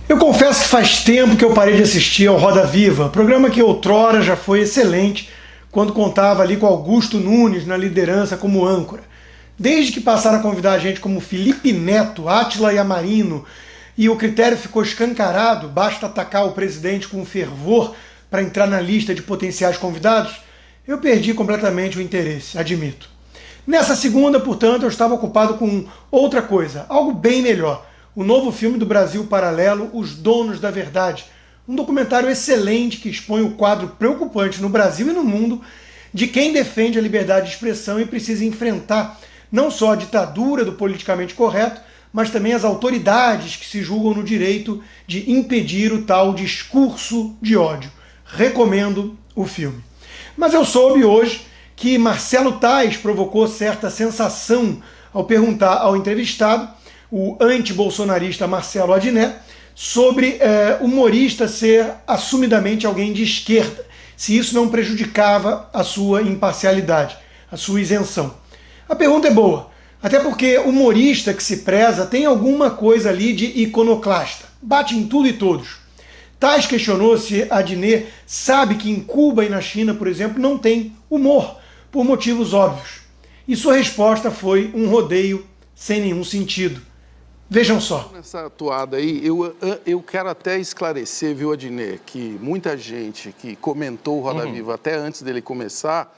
Eu confesso que faz tempo que eu parei de assistir ao Roda Viva, programa que outrora já foi excelente quando contava ali com Augusto Nunes na liderança como âncora. Desde que passaram a convidar gente como Felipe Neto, Átila Yamarino, e o critério ficou escancarado, basta atacar o presidente com fervor para entrar na lista de potenciais convidados, eu perdi completamente o interesse, admito. Nessa segunda, portanto, eu estava ocupado com outra coisa, algo bem melhor. O novo filme do Brasil Paralelo, Os Donos da Verdade. Um documentário excelente que expõe o quadro preocupante no Brasil e no mundo de quem defende a liberdade de expressão e precisa enfrentar não só a ditadura do politicamente correto, mas também as autoridades que se julgam no direito de impedir o tal discurso de ódio. Recomendo o filme. Mas eu soube hoje que Marcelo Tais provocou certa sensação ao perguntar ao entrevistado, o anti-bolsonarista Marcelo Adnet, sobre humorista ser assumidamente alguém de esquerda, se isso não prejudicava a sua imparcialidade, a sua isenção. A pergunta é boa, até porque humorista que se preza tem alguma coisa ali de iconoclasta, bate em tudo e todos. Tais questionou se Adnet sabe que em Cuba e na China, por exemplo, não tem humor, por motivos óbvios. E sua resposta foi um rodeio sem nenhum sentido. Vejam só. Nessa toada aí, eu quero até esclarecer, viu, Adnet, que muita gente que comentou o Roda Viva até antes dele começar,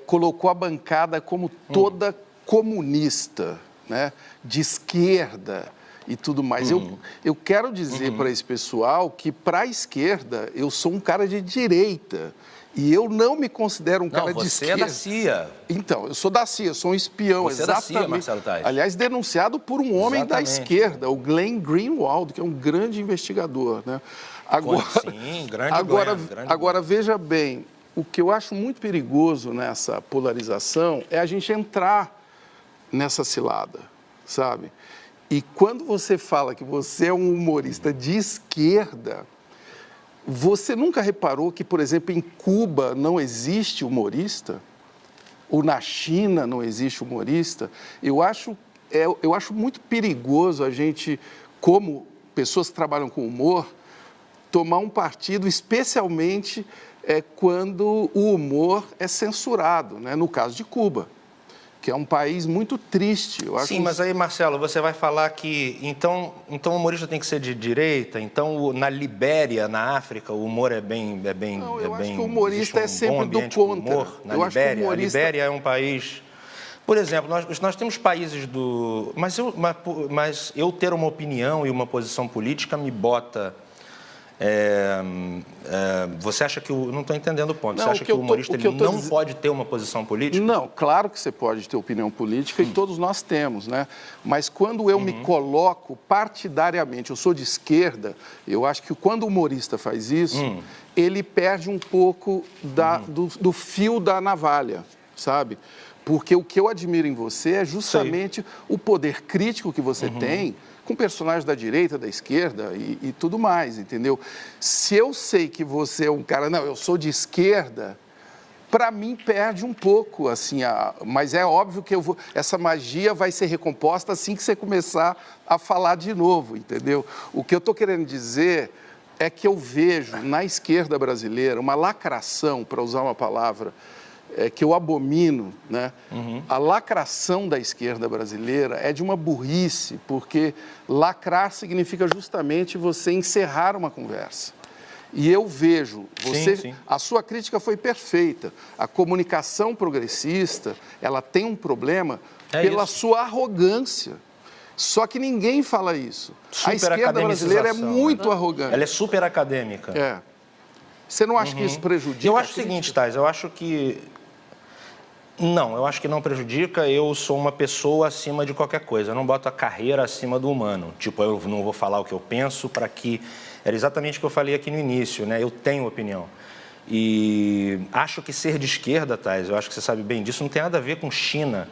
colocou a bancada como toda comunista, né, de esquerda e tudo mais. Eu quero dizer para esse pessoal que, para a esquerda, eu sou um cara de direita. E eu não me considero um cara de esquerda. Você é da CIA. Então, eu sou da CIA, eu sou um espião, você exatamente. É da CIA, Marcelo Tais. Aliás, denunciado por um homem da esquerda, o Glenn Greenwald, que é um grande investigador, né? Agora, sim, grande Glenn. Agora, veja bem, o que eu acho muito perigoso nessa polarização é a gente entrar nessa cilada, sabe? E quando você fala que você é um humorista de esquerda, você nunca reparou que, por exemplo, em Cuba não existe humorista? Ou na China não existe humorista? Eu acho muito perigoso a gente, como pessoas que trabalham com humor, tomar um partido, especialmente quando o humor é censurado, né? No caso de Cuba, que é um país muito triste. Eu acho. Sim, mas aí, Marcelo, você vai falar que então o humorista tem que ser de direita, então na Libéria, na África, o humor é bem... Não, eu acho que o humorista é sempre do contra. Na Libéria, a Libéria é um país... Por exemplo, nós temos países do... Mas eu ter uma opinião e uma posição política me bota... você acha que não estou entendendo o ponto. Você acha que o humorista não pode ter uma posição política? Não, claro que você pode ter opinião política e todos nós temos, né? Mas quando eu me coloco partidariamente, eu sou de esquerda, eu acho que quando o humorista faz isso, ele perde um pouco do fio da navalha, sabe? Porque o que eu admiro em você é justamente o poder crítico que você tem com personagens da direita, da esquerda e tudo mais, entendeu? Se eu sei que você é um cara, não, eu sou de esquerda, para mim perde um pouco, assim, mas é óbvio que essa magia vai ser recomposta assim que você começar a falar de novo, entendeu? O que eu estou querendo dizer é que eu vejo na esquerda brasileira uma lacração, para usar uma palavra que eu abomino, né? A lacração da esquerda brasileira é de uma burrice, porque lacrar significa justamente você encerrar uma conversa. E eu vejo, a sua crítica foi perfeita. A comunicação progressista, ela tem um problema pela sua arrogância. Só que ninguém fala isso. A esquerda brasileira é muito arrogante. Ela é super acadêmica. Você não acha que isso prejudica? Eu acho o seguinte, Tais, eu acho que... Não, eu acho que não prejudica. Eu sou uma pessoa acima de qualquer coisa. Eu não boto a carreira acima do humano. Tipo, eu não vou falar o que eu penso para que... Era exatamente o que eu falei aqui no início, né? Eu tenho opinião. E acho que ser de esquerda, Tais, eu acho que você sabe bem disso, não tem nada a ver com China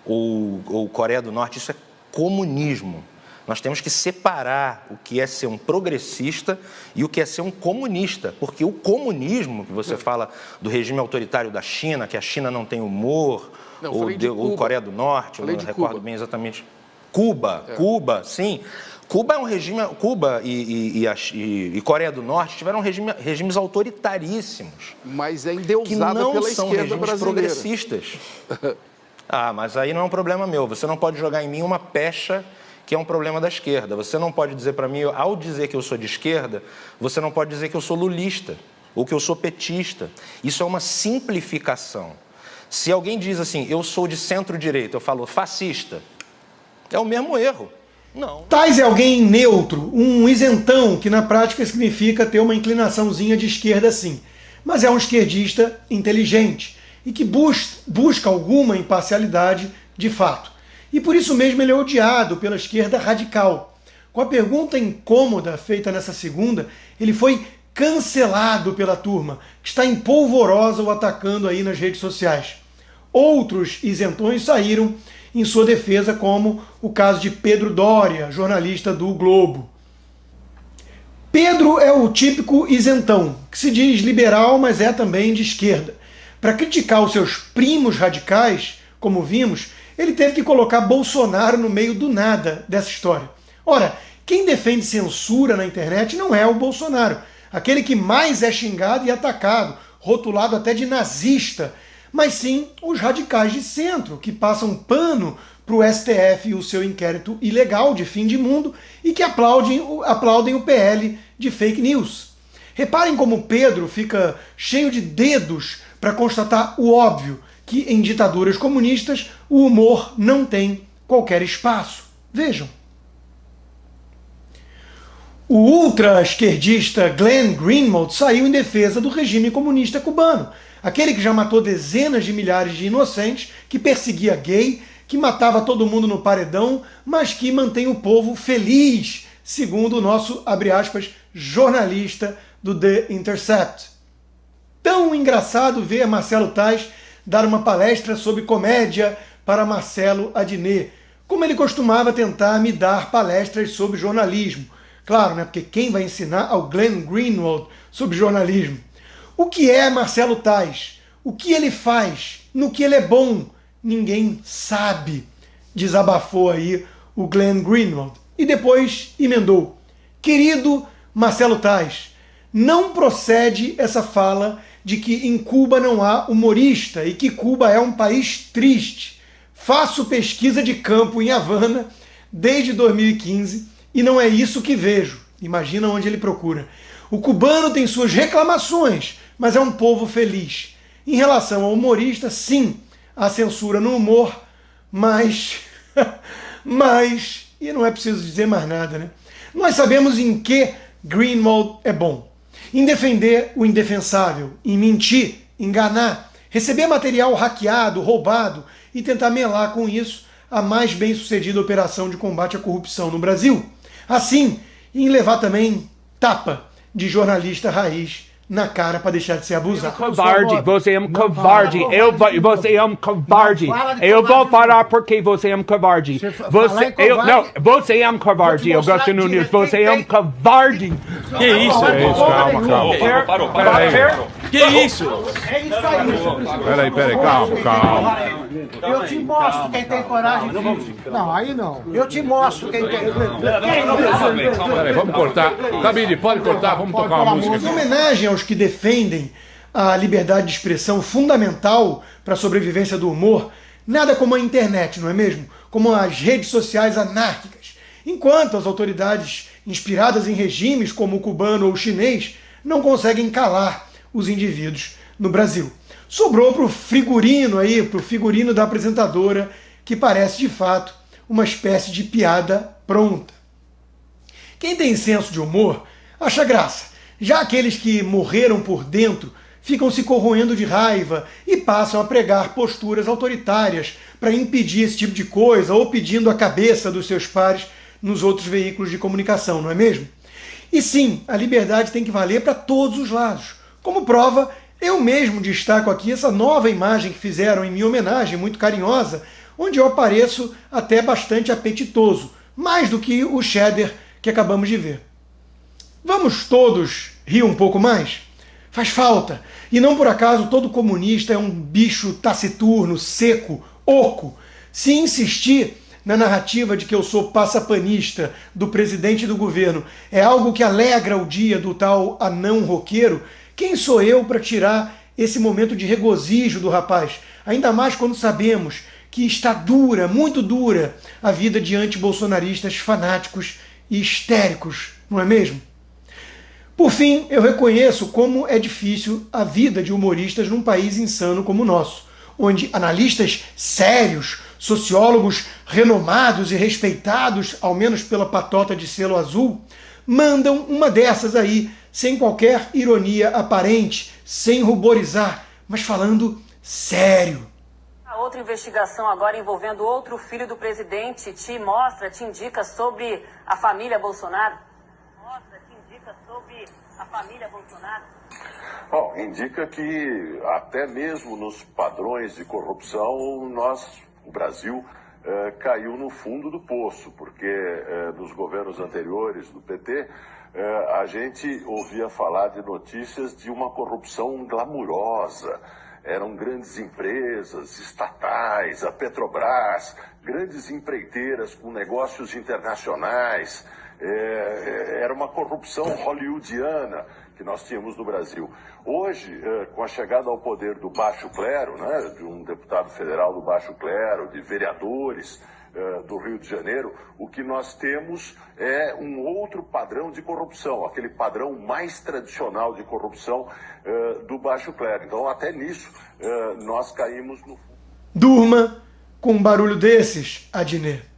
ou Coreia do Norte. Isso é comunismo. Nós temos que separar o que é ser um progressista e o que é ser um comunista. Porque o comunismo, que você fala do regime autoritário da China, que a China não tem humor, ou Coreia do Norte, eu não recordo bem exatamente. Cuba, sim. Cuba é um regime. Cuba e Coreia do Norte tiveram regimes autoritaríssimos. Mas é endeusada pela esquerda brasileira. Progressistas. Mas aí não é um problema meu. Você não pode jogar em mim uma pecha que é um problema da esquerda. Você não pode dizer para mim, ao dizer que eu sou de esquerda, você não pode dizer que eu sou lulista ou que eu sou petista. Isso é uma simplificação. Se alguém diz assim, eu sou de centro-direita, eu falo fascista, é o mesmo erro. Não. Tais é alguém neutro, um isentão, que na prática significa ter uma inclinaçãozinha de esquerda sim, mas é um esquerdista inteligente e que busca alguma imparcialidade de fato. E por isso mesmo ele é odiado pela esquerda radical. Com a pergunta incômoda feita nessa segunda, ele foi cancelado pela turma, que está em polvorosa o atacando aí nas redes sociais. Outros isentões saíram em sua defesa, como o caso de Pedro Doria, jornalista do Globo. Pedro é o típico isentão, que se diz liberal, mas é também de esquerda. Para criticar os seus primos radicais, como vimos, ele teve que colocar Bolsonaro no meio do nada dessa história. Ora, quem defende censura na internet não é o Bolsonaro, aquele que mais é xingado e atacado, rotulado até de nazista, mas sim os radicais de centro, que passam pano para o STF e o seu inquérito ilegal de fim de mundo e que aplaudem o PL de fake news. Reparem como Pedro fica cheio de dedos para constatar o óbvio, que em ditaduras comunistas o humor não tem qualquer espaço. Vejam. O ultra-esquerdista Glenn Greenwald saiu em defesa do regime comunista cubano, aquele que já matou dezenas de milhares de inocentes, que perseguia gay, que matava todo mundo no paredão, mas que mantém o povo feliz, segundo o nosso, abre aspas, jornalista do The Intercept. Tão engraçado ver Marcelo Tais dar uma palestra sobre comédia para Marcelo Adnet, como ele costumava tentar me dar palestras sobre jornalismo. Claro, né, porque quem vai ensinar ao Glenn Greenwald sobre jornalismo? O que é Marcelo Tais? O que ele faz? No que ele é bom? Ninguém sabe, desabafou aí o Glenn Greenwald. E depois emendou: querido Marcelo Tais, não procede essa fala de que em Cuba não há humorista e que Cuba é um país triste. Faço pesquisa de campo em Havana desde 2015 e não é isso que vejo. Imagina onde ele procura. O cubano tem suas reclamações, mas é um povo feliz. Em relação ao humorista, sim, há censura no humor, mas e não é preciso dizer mais nada, né? Nós sabemos em que Greenwald é bom. Em defender o indefensável, em mentir, enganar, receber material hackeado, roubado e tentar melar com isso a mais bem-sucedida operação de combate à corrupção no Brasil. Assim, em levar também tapa de jornalista raiz na cara para deixar de ser abusado. Covarde, você é um covarde. Você é um covarde. Eu vou falar porque você é um covarde. Você é um covarde, Augusto Nunes. Você é um covarde. Que isso? Calma. Parou. Que isso? É isso aí. Peraí, calma. Eu te mostro quem tem coragem. Não, aí não. Eu te mostro quem tem. Peraí, vamos cortar. Cabide, pode cortar, vamos tocar uma música. Em homenagem aos que defendem a liberdade de expressão fundamental para a sobrevivência do humor, nada como a internet, não é mesmo? Como as redes sociais anárquicas. Enquanto as autoridades inspiradas em regimes como o cubano ou o chinês não conseguem calar os indivíduos no Brasil. Sobrou para o figurino da apresentadora, que parece de fato uma espécie de piada pronta. Quem tem senso de humor acha graça. Já aqueles que morreram por dentro ficam se corroendo de raiva e passam a pregar posturas autoritárias para impedir esse tipo de coisa ou pedindo a cabeça dos seus pares nos outros veículos de comunicação, não é mesmo? E sim, a liberdade tem que valer para todos os lados. Como prova, eu mesmo destaco aqui essa nova imagem que fizeram em minha homenagem, muito carinhosa, onde eu apareço até bastante apetitoso, mais do que o cheddar que acabamos de ver. Vamos todos rir um pouco mais? Faz falta. E não por acaso todo comunista é um bicho taciturno, seco, oco. Se insistir, na narrativa de que eu sou passapanista do presidente e do governo é algo que alegra o dia do tal anão roqueiro, quem sou eu para tirar esse momento de regozijo do rapaz? Ainda mais quando sabemos que está dura, muito dura, a vida de antibolsonaristas fanáticos e histéricos, não é mesmo? Por fim, eu reconheço como é difícil a vida de humoristas num país insano como o nosso, onde analistas sérios, sociólogos renomados e respeitados, ao menos pela patota de selo azul, mandam uma dessas aí, sem qualquer ironia aparente, sem ruborizar, mas falando sério. A outra investigação agora envolvendo outro filho do presidente te indica sobre a família Bolsonaro? Bom, indica que até mesmo nos padrões de corrupção, o Brasil caiu no fundo do poço, porque nos governos anteriores do PT, a gente ouvia falar de notícias de uma corrupção glamurosa. Eram grandes empresas estatais, a Petrobras, grandes empreiteiras com negócios internacionais. Era uma corrupção hollywoodiana que nós tínhamos no Brasil. Hoje, com a chegada ao poder do baixo clero, né, de um deputado federal do baixo clero, de vereadores do Rio de Janeiro, o que nós temos é um outro padrão de corrupção, aquele padrão mais tradicional de corrupção do baixo clero. Então, até nisso, nós caímos no... Durma com um barulho desses, Adnet.